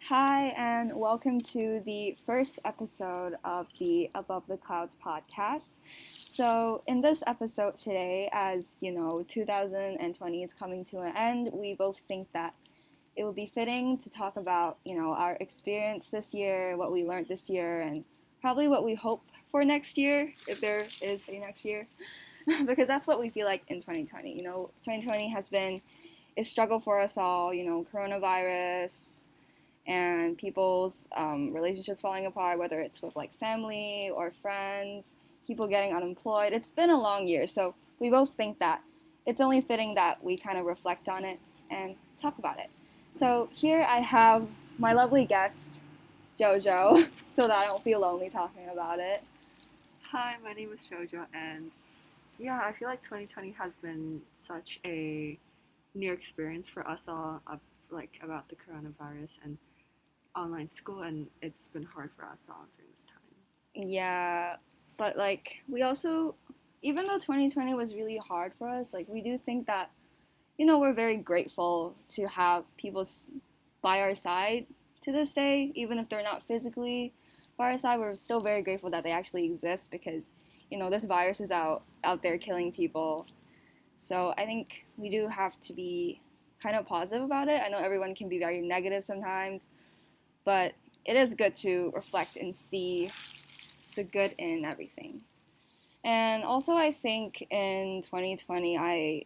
Hi, and welcome to the first episode of the Above the Clouds podcast. So, in this episode today, as you know, 2020 is coming to an end, we both think that it would be fitting to talk about, our experience this year, what we learned this year, and probably what we hope for next year, if there is a next year, because that's what we feel like in 2020. 2020 has been a struggle for us all, coronavirus and people's relationships falling apart, whether it's with like family or friends, people getting unemployed. It's been a long year, so we both think that it's only fitting that we kind of reflect on it and talk about it. So here I have my lovely guest, Jojo, so that I don't feel lonely talking about it. Hi, my name is Jojo, and yeah, I feel like 2020 has been such a new experience for us all, about the coronavirus and online school, and it's been hard for us all during this time. Yeah, but like we also, even though 2020 was really hard for us, like we do think that we're very grateful to have people by our side to this day, even if they're not physically by our side. We're still very grateful that they actually exist because, this virus is out there killing people. So I think we do have to be kind of positive about it. I know everyone can be very negative sometimes, but it is good to reflect and see the good in everything. And also, I think in 2020, I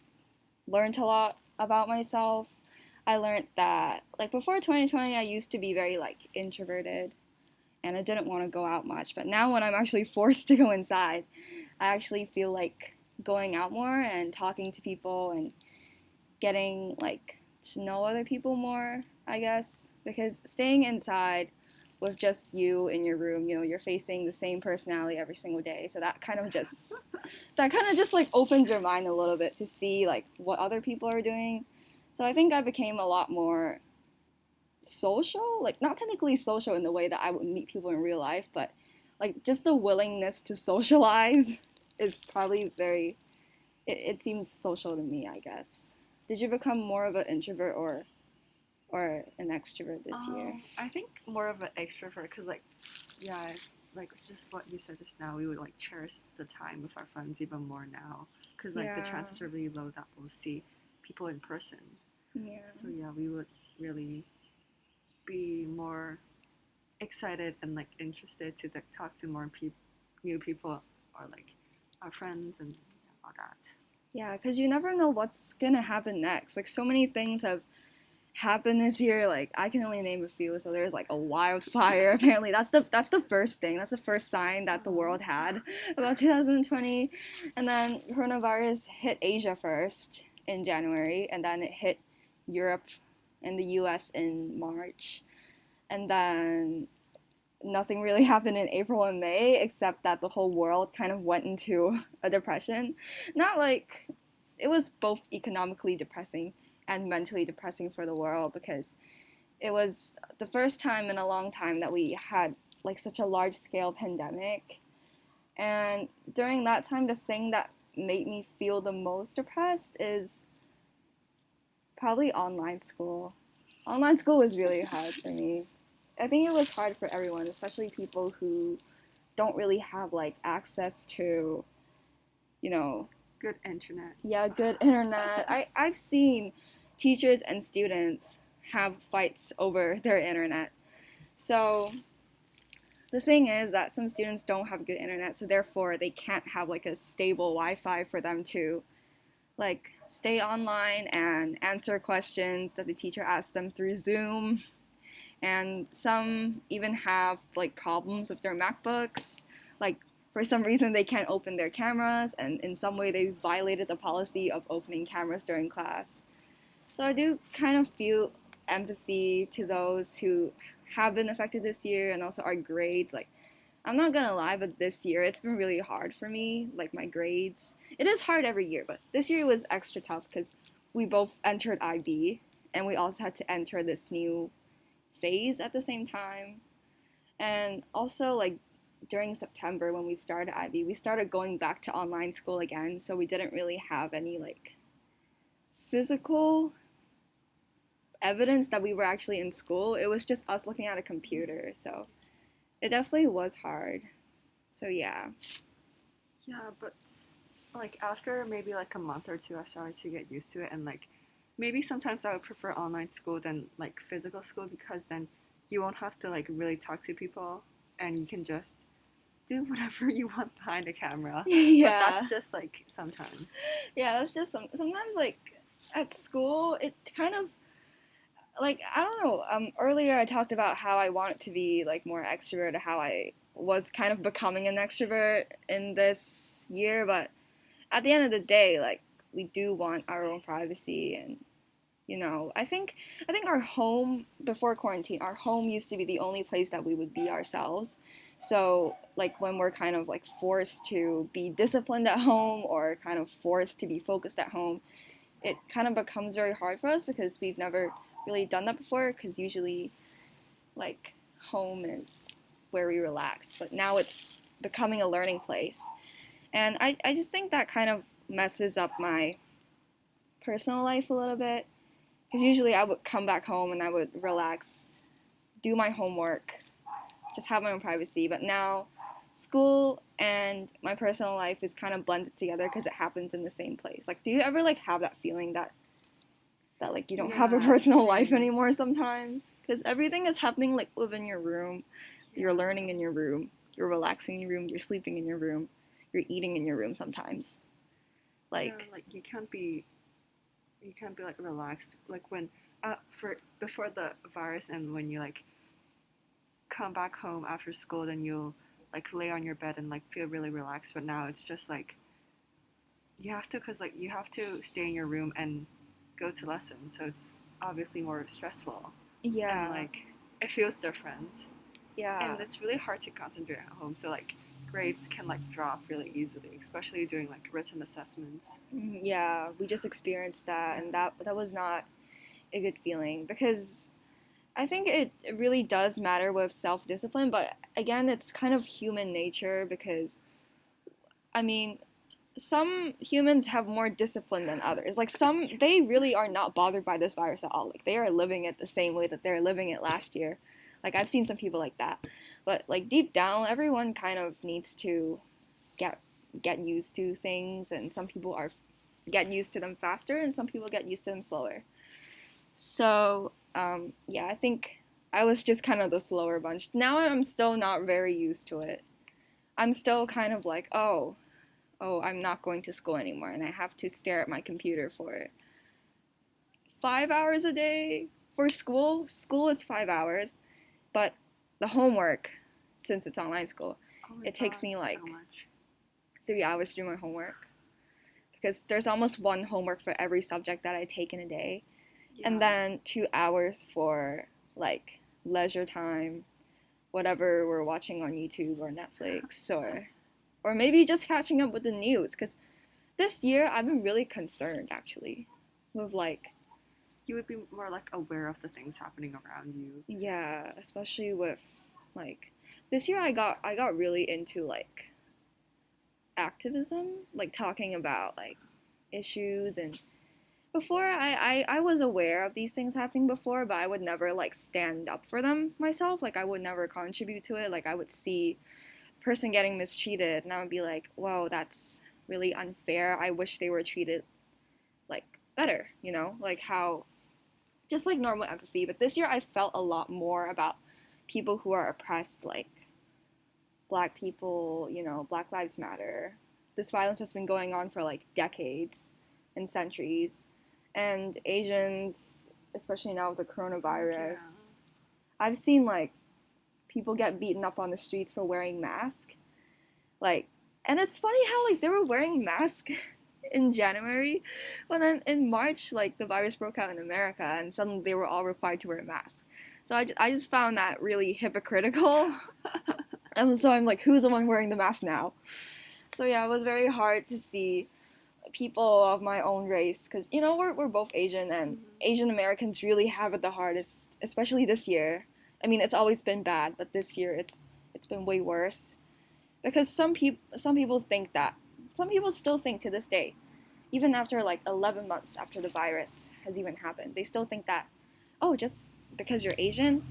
learned a lot about myself. I learned that, like, before 2020, I used to be very, like, introverted and I didn't want to go out much. But now, when I'm actually forced to go inside, I actually feel like going out more and talking to people and getting, like, to know other people more, I guess. Because staying inside with just you in your room, you're facing the same personality every single day. So that kind of just like opens your mind a little bit to see like what other people are doing. So I think I became a lot more social, like not technically social in the way that I would meet people in real life, but like just the willingness to socialize is probably it seems social to me, I guess. Did you become more of an introvert or an extrovert this year? I think more of an extrovert, because yeah, like just what you said just now, we would like cherish the time with our friends even more now, because the chances are really low that we'll see people in person. Yeah. So yeah, we would really be more excited and like interested to talk to more new people, or like our friends and all that. Yeah, because you never know what's gonna happen next. Like so many things have happened this year. Like I can only name a few. So there's like a wildfire. Apparently, that's the first thing. That's the first sign that the world had about 2020. And then coronavirus hit Asia first in January, and then it hit Europe and the U.S. in March, and then nothing really happened in April and May except that the whole world kind of went into a depression. Not like it was both economically depressing and mentally depressing for the world because it was the first time in a long time that we had like such a large scale pandemic. And during that time, the thing that made me feel the most depressed is probably online school. Online school was really hard for me. I think it was hard for everyone, especially people who don't really have like access to, you know, Good internet. yeah, good internet. I've seen teachers and students have fights over their internet. So the thing is that some students don't have good internet, so therefore they can't have like a stable Wi-Fi for them to like stay online and answer questions that the teacher asks them through Zoom. And some even have like problems with their MacBooks. Like for some reason they can't open their cameras, and in some way they violated the policy of opening cameras during class. So I do kind of feel empathy to those who have been affected this year, and also our grades. Like I'm not gonna lie, but this year it's been really hard for me, like my grades. It is hard every year, but this year was extra tough because we both entered IB and we also had to enter this new phase at the same time. And also, like, during September when we started IB, we started going back to online school again, so we didn't really have any, like, physical evidence that we were actually in school. It was just us looking at a computer. So it definitely was hard. So yeah. Yeah, but like after maybe like a month or two, I started to get used to it, and like maybe sometimes I would prefer online school than like physical school because then you won't have to like really talk to people, and you can just do whatever you want behind the camera. But Yeah. that's just like sometimes. Yeah, that's just sometimes like at school it kind of like I don't know. Earlier I talked about how I wanted to be like more extrovert, how I was kind of becoming an extrovert in this year, but at the end of the day, like we do want our own privacy and I think our home before quarantine, our home used to be the only place that we would be ourselves. So like when we're kind of like forced to be disciplined at home or kind of forced to be focused at home, it kind of becomes very hard for us because we've never really done that before because usually like home is where we relax, but now it's becoming a learning place. And I just think that kind of messes up my personal life a little bit because usually I would come back home and I would relax, do my homework, just have my own privacy. But now school and my personal life is kind of blended together because it happens in the same place. Like, do you ever like have that feeling that like you don't have a Yeah, personal life same. anymore sometimes? Because everything is happening like within your room. You're Yeah. learning in your room. You're relaxing in your room. You're sleeping in your room. You're eating in your room sometimes. Yeah, Like, like you can't be like relaxed like when for before the virus and when you like come back home after school then you'll like lay on your bed and like feel really relaxed, but now it's just like you have to because like you have to stay in your room and go to lessons, so it's obviously more stressful and yeah, like it feels different yeah. and it's really hard to concentrate at home, so like grades can like drop really easily, especially doing like written assessments. Yeah, we just experienced that, Yeah. and that was not a good feeling because I think it really does matter with self discipline, but again, it's kind of human nature because I mean, some humans have more discipline than others. Like some, they really are not bothered by this virus at all. Like they are living it the same way that they're living it last year. Like I've seen some people like that, but like deep down, everyone kind of needs to get get used to things, and some people are get used to them faster, and some people get used to them slower. So yeah, I think I was just kind of the slower bunch. Now I'm still not very used to it. I'm still kind of like, oh, I'm not going to school anymore, and I have to stare at my computer for 5 hours a day for school. School is 5 hours, but the homework, since it's online school, Oh my it takes god, me so like much. 3 hours to do my homework because there's almost one homework for every subject that I take in a day, and Yeah. then 2 hours for like leisure time, whatever we're watching on YouTube or Netflix, or maybe just catching up with the news. Because this year I've been really concerned actually, with like You would be more like aware of the things happening around you. yeah, especially with like this year I got really into like activism, like talking about like issues and before I was aware of these things happening before, but I would never like stand up for them myself. Like I would never contribute to it. Like I would see a person getting mistreated and I would be like, whoa, that's really unfair. I wish they were treated like better, like how just like normal empathy. But this year I felt a lot more about people who are oppressed, like black people, Black Lives Matter. This violence has been going on for like decades and centuries. And Asians, especially now with the Yeah. coronavirus, I've seen like people get beaten up on the streets for wearing masks. Like, and it's funny how like they were wearing masks in January, but then in March, like the virus broke out in America, and suddenly they were all required to wear masks. So I just found that really hypocritical. And so I'm like, who's the one wearing the mask now? So yeah, it was very hard to see people of my own race because we're both Asian, and Mhm. Asian Americans really have it the hardest, especially this year. I mean, it's always been bad, but this year it's been way worse because some people think that some people still think to this day, even after like 11 months after the virus has even happened, they still think that oh, just because you're Asian,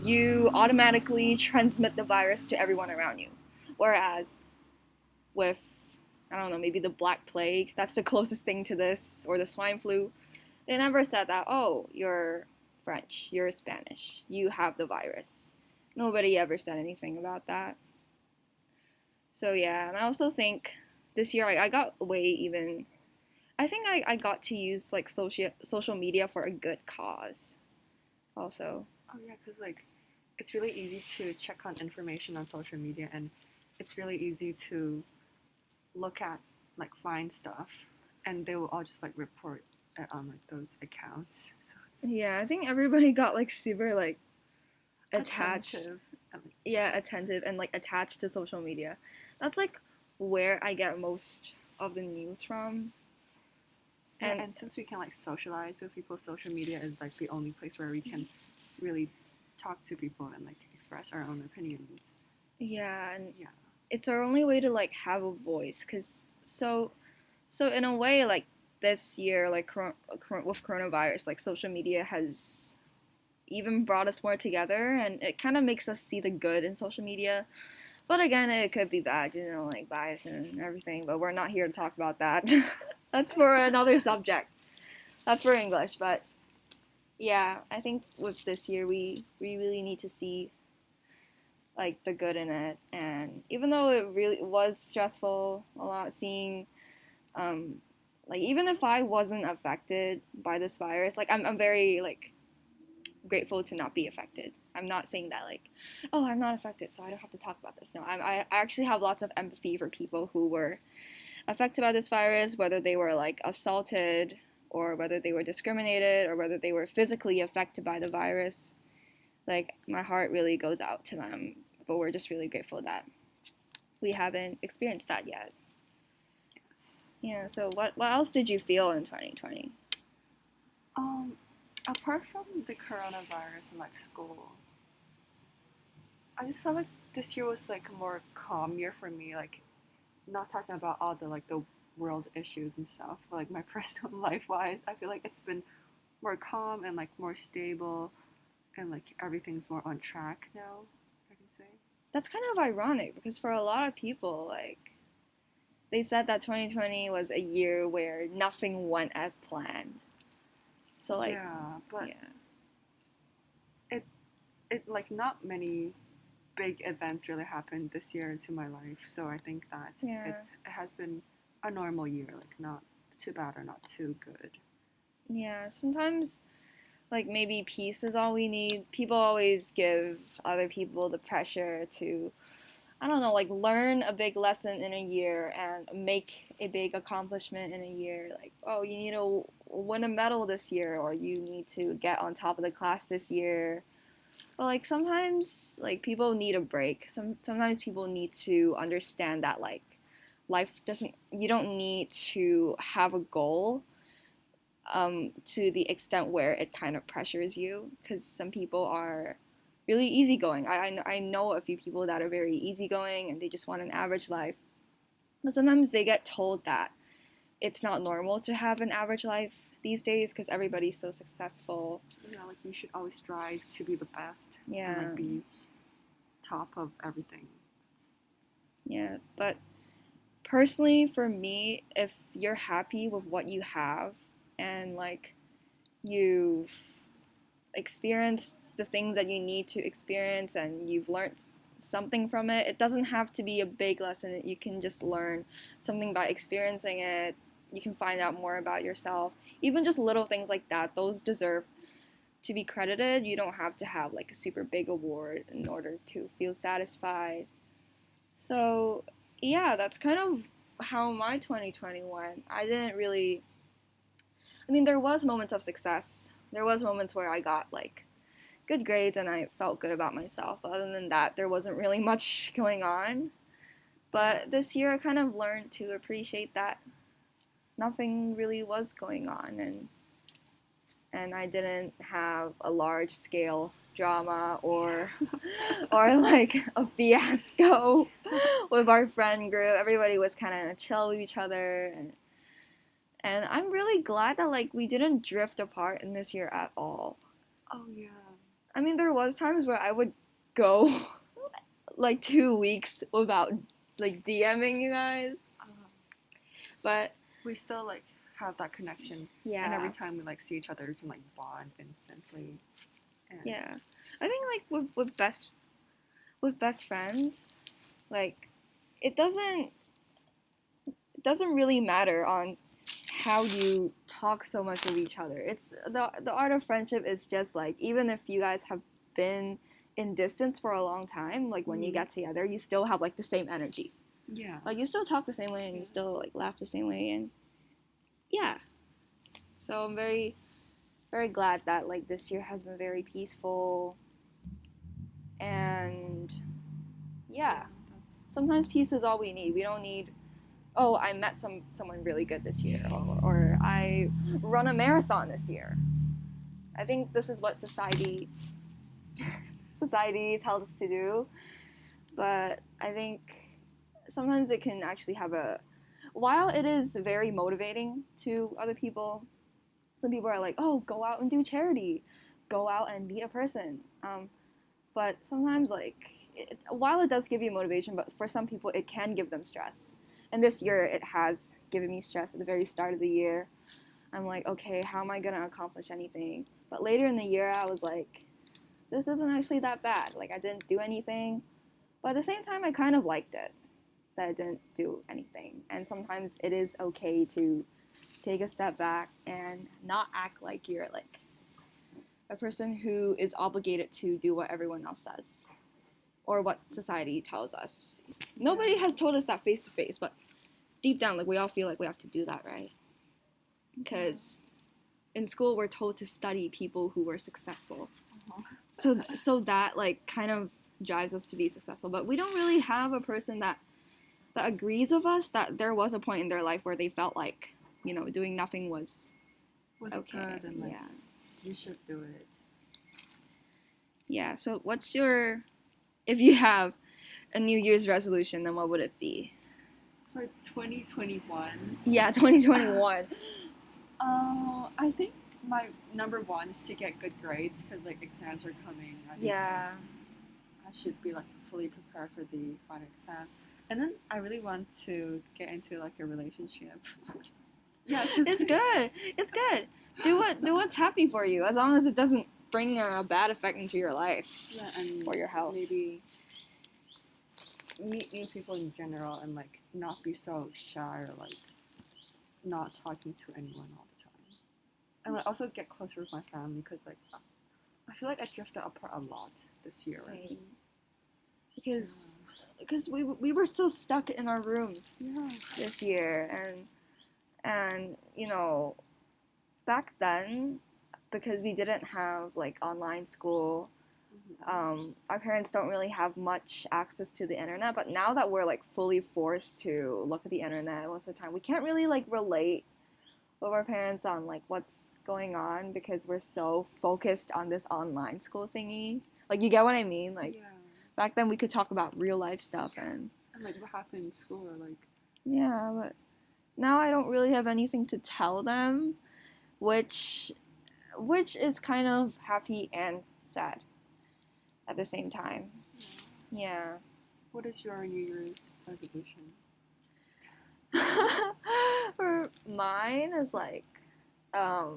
you automatically transmit the virus to everyone around you. Whereas with, I don't know, maybe the Black Plague, that's the closest thing to this, or the swine flu, they never said that, oh, you're French, you're Spanish, you have the virus. Nobody ever said anything about that. So yeah, and I also think this year I got way even. I think I got to use like social media for a good cause. Also, Oh yeah, because like it's really easy to check on information on social media, and it's really easy to look at like find stuff, and they will all just like report it on like those accounts. So it's yeah, I think everybody got like super like attached. attentive. And, like, Yeah, attentive and like attached to social media. That's like where I get most of the news from. yeah, And and since we can like socialize with people, social media is like the only place where we can really talk to people and like express our own opinions. yeah, and Yeah. it's our only way to like have a voice cuz so in a way like this year like with coronavirus like social media has even brought us more together and it kind of makes us see the good in social media. But again, it could be bad, you know, like bias and everything, but we're not here to talk about that. That's for another subject. That's for English, but yeah, I think with this year we really need to see like the good in it, and even though it really was stressful a lot seeing um like even if I wasn't affected by this virus, like I'm very like grateful to not be affected. I'm not saying that like, oh, I'm not affected, so I don't have to talk about this. No, I actually have lots of empathy for people who were affected by this virus, whether they were like assaulted or whether they were discriminated or whether they were physically affected by the virus. Like my heart really goes out to them, but we're just really grateful that we haven't experienced that yet. Yeah. So what else did you feel in 2020? Um, Apart from the coronavirus and like school, I just felt like this year was like a more calm year for me. Like not talking about all the like the world issues and stuff, but like my personal life wise, I feel like it's been more calm and like more stable, and like everything's more on track now. I can say. That's kind of ironic because for a lot of people, like they said that 2020 was a year where nothing went as planned. So like, Yeah, but yeah, it it like not many big events really happened this year into my life, so I think that yeah, it has been a normal year, like not too bad or not too good. yeah. Sometimes like maybe peace is all we need. People always give other people the pressure to, I don't know, like learn a big lesson in a year and make a big accomplishment in a year. Like, oh, you need to win a medal this year, or you need to get on top of the class this year. But like sometimes, like people need a break. Sometimes people need to understand that like life doesn't. You don't need to have a goal to the extent where it kind of pressures you. Because some people are really easygoing. I know a few people that are very easygoing and they just want an average life. But sometimes they get told that it's not normal to have an average life these days because everybody's so successful. Yeah, like you should always strive to be the best and Yeah, like be top of everything. yeah. But personally, for me, if you're happy with what you have and like you've experienced the things that you need to experience and you've learned something from it, it doesn't have to be a big lesson. You can just learn something by experiencing it. You can find out more about yourself. Even just little things like that, those deserve to be credited. You don't have to have like a super big award in order to feel satisfied. So, yeah, that's kind of how my 2020 went. I didn't really, I mean, there was moments of success. There was moments where I got like good grades and I felt good about myself. But other than that, there wasn't really much going on. But this year I kind of learned to appreciate that nothing really was going on, and I didn't have a large scale drama or like a fiasco with our friend group. Everybody was kind of chill with each other, and I'm really glad that like we didn't drift apart in this year at all. Oh yeah. I mean, there was times where I would go like 2 weeks without like DMing you guys, but We still like have that connection, and yeah, every time we like see each other, we can like bond instantly. And yeah. I think like with best friends, like it doesn't really matter on how you talk so much with each other. It's the art of friendship is just like even if you guys have been in distance for a long time, like when you get together, you still have like the same energy. yeah, Like you still talk the same way and you still like laugh the same way and yeah. So I'm very very glad that like this year has been very peaceful and yeah. Sometimes peace is all we need. We don't need oh, I met someone really good this year or I run a marathon this year. I think this is what society tells us to do, but I think sometimes it can actually have a while it is very motivating to other people. Some people are like, "Oh, go out and do charity, go out and meet a person." But sometimes, like, while it does give you motivation, but for some people, it can give them stress. And this year, it has given me stress at the very start of the year. I'm like, okay, how am I gonna accomplish anything? But later in the year, I was like, this isn't actually that bad. Like, I didn't do anything. But at the same time, I kind of liked it that I didn't do anything. And sometimes it is okay to take a step back and not act like you're like a person who is obligated to do what everyone else says or what society tells us. Nobody has told us that face to face, but deep down, like we all feel like we have to do that, right? Because in school, we're told to study people who were successful. So that like kind of drives us to be successful. But we don't really have a person that agrees with us that there was a point in their life where they felt like doing nothing was okay. good and like you should do it. Yeah. So what's your if you have a New Year's resolution, then what would it be? For 2021. Yeah, 2021. I think my number one is to get good grades because like exams are coming. Yeah. I should be like fully prepared for the final exam, and then I really want to get into like a relationship. Yeah, it's good. It's good. Do what's happy for you, as long as it doesn't bring a bad effect into your life. Yeah, and or your health. Maybe meet new people in general and like not be so shy or like not talking to anyone all the time. And like also get closer with my family because like I feel like I drifted apart a lot this year. Same. Right? Because we were still stuck in our rooms Yeah. this year and back then because we didn't have like online school. Our parents don't really have much access to the internet, but now that we're like fully forced to look at the internet most of the time, we can't really like relate with our parents on like what's going on because we're so focused on this online school thingy. Like you get what I mean? Like back then we could talk about real life stuff and like what happened in school or like yeah, but now I don't really have anything to tell them, which is kind of happy and sad at the same time. Yeah. What is your New Year's resolution? For mine is like, I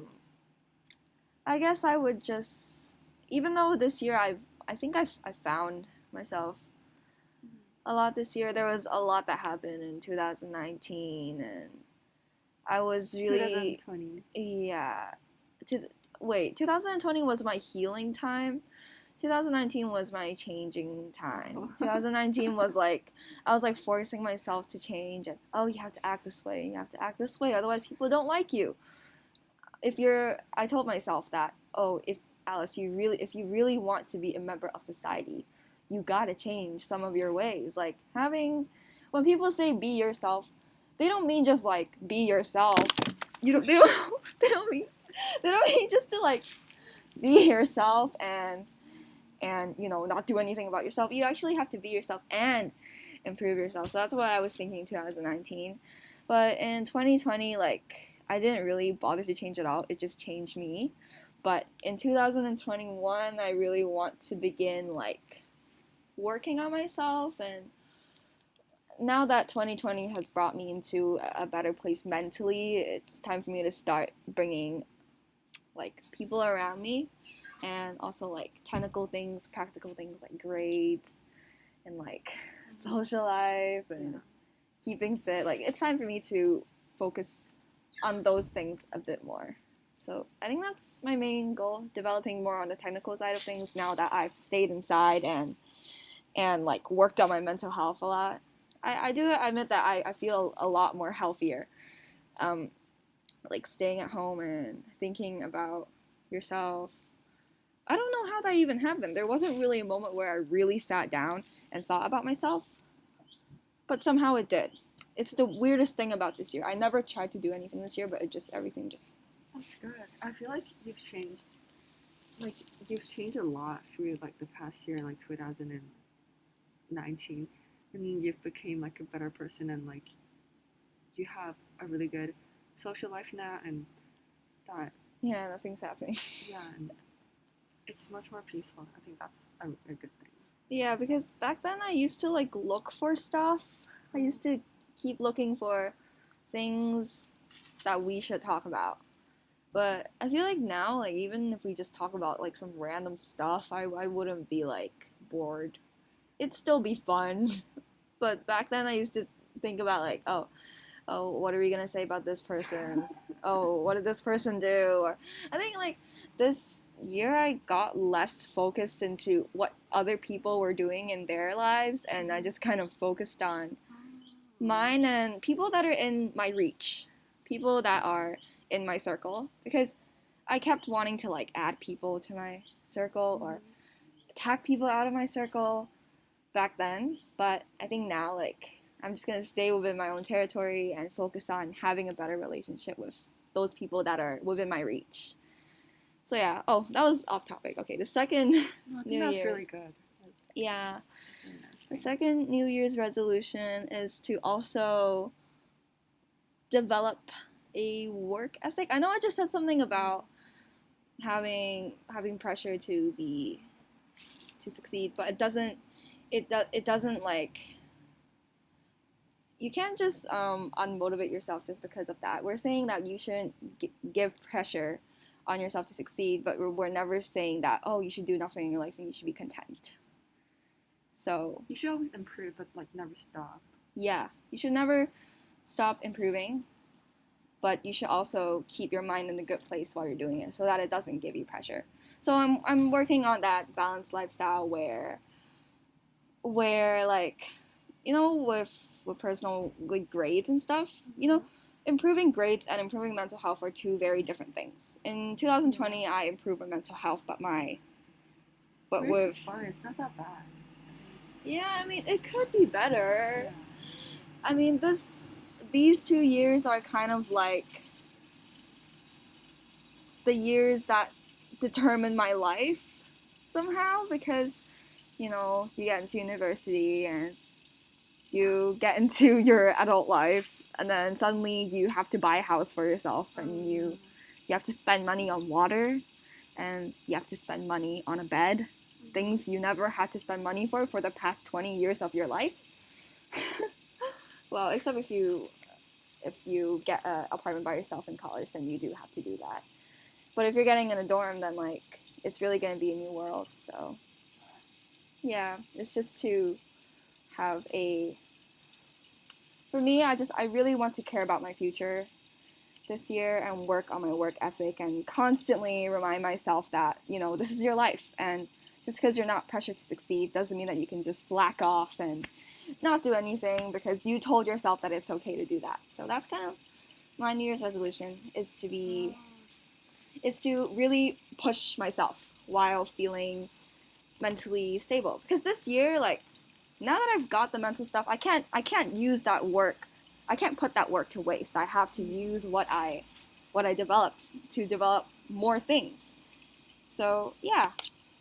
guess I would just, even though this year I think I found myself a lot this year. There was a lot that happened in 2019, and I was really 2020. Yeah. 2020 was my healing time. 2019 was my changing time. 2019 was like I was like forcing myself to change and you have to act this way, you have to act this way, otherwise people don't like you. I told myself that, if Alice, if you really want to be a member of society, you gotta change some of your ways. Like when people say be yourself, they don't mean just like be yourself. They don't mean just to like be yourself and not do anything about yourself. You actually have to be yourself and improve yourself. So that's what I was thinking 2019. But in 2020, like I didn't really bother to change at all. It just changed me. But in 2021, I really want to begin like working on myself, and now that 2020 has brought me into a better place mentally, it's time for me to start bringing like people around me, and also like technical things, practical things like grades and like social life and keeping fit. Like it's time for me to focus on those things a bit more. So I think that's my main goal, developing more on the technical side of things now that I've stayed inside and like worked on my mental health a lot. I do admit that I feel a lot more healthier. Like staying at home and thinking about yourself. I don't know how that even happened. There wasn't really a moment where I really sat down and thought about myself, but somehow it did. It's the weirdest thing about this year. I never tried to do anything this year, but everything just. That's good. I feel like you've changed. Like you've changed a lot through like the past year, like 2019, and you've became like a better person, and like you have a really good social life now, and that Yeah, nothing's happening. yeah, and it's much more peaceful. I think that's a good thing. Yeah, because back then I used to like look for stuff. I used to keep looking for things that we should talk about. But I feel like now, like even if we just talk about like some random stuff, I wouldn't be like bored. It'd still be fun. But back then I used to think about like, oh, what are we gonna say about this person? Oh, what did this person do? Or I think like this year I got less focused into what other people were doing in their lives, and I just kind of focused on mine and people that are in my reach, people that are in my circle, because I kept wanting to like add people to my circle or attack people out of my circle back then, but I think now like I'm just gonna stay within my own territory and focus on having a better relationship with those people that are within my reach. So yeah. Oh, that was off topic. Okay, the second No, I think New that's Year's. really good. Yeah. Really The nice. second New Year's resolution is to also develop a work ethic. I know I just said something about having pressure to succeed, but it doesn't like you can't just unmotivate yourself just because of that. We're saying that you shouldn't give pressure on yourself to succeed, but we're never saying that you should do nothing in your life and you should be content. So You should always improve, but like never stop. yeah, you should never stop improving, but you should also keep your mind in a good place while you're doing it so that it doesn't give you pressure. So I'm working on that balanced lifestyle where like with personal like grades and stuff, improving grades and improving mental health are two very different things. In 2020 I improved my mental health, but Grades with is fine. It's not that bad. yeah, I mean it could be better. Yeah. I mean these 2 years are kind of like the years that determine my life somehow, because you get into university and you get into your adult life, and then suddenly you have to buy a house for yourself, and you have to spend money on water, and you have to spend money on a bed, things you never had to spend money for the past 20 years of your life. Well, except if you get an apartment by yourself in college, then you do have to do that. But if you're getting in a dorm, then like it's really going to be a new world. So yeah, it's just to have for me, I really want to care about my future this year and work on my work ethic and constantly remind myself that, this is your life, and just because you're not pressured to succeed doesn't mean that you can just slack off and not do anything because you told yourself that it's okay to do that. So that's kind of my New Year's resolution, is to really push myself while feeling mentally stable. Because this year, like, now that I've got the mental stuff, I can't use that work. I can't put that work to waste. I have to use what I developed to develop more things. So yeah,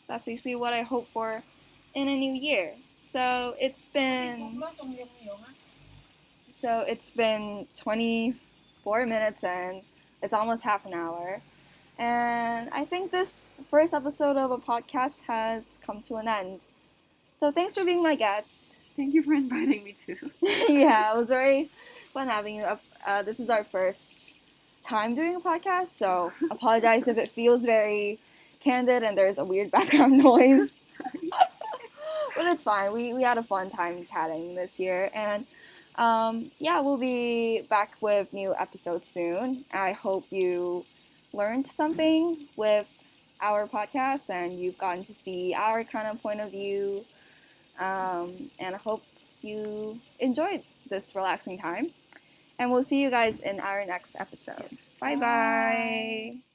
that's basically what I hope for in a new year. So it's been 24 minutes and it's almost half an hour. And I think this first episode of a podcast has come to an end. So thanks for being my guest. Thank you for inviting me too. Yeah, it was very fun having you. This is our first time doing a podcast, so apologize if it feels very candid and there's a weird background noise. Sorry. But it's fine. We had a fun time chatting this year, and yeah, we'll be back with new episodes soon. I hope you learned something with our podcast and you've gotten to see our kind of point of view. And I hope you enjoyed this relaxing time. And we'll see you guys in our next episode. Bye bye.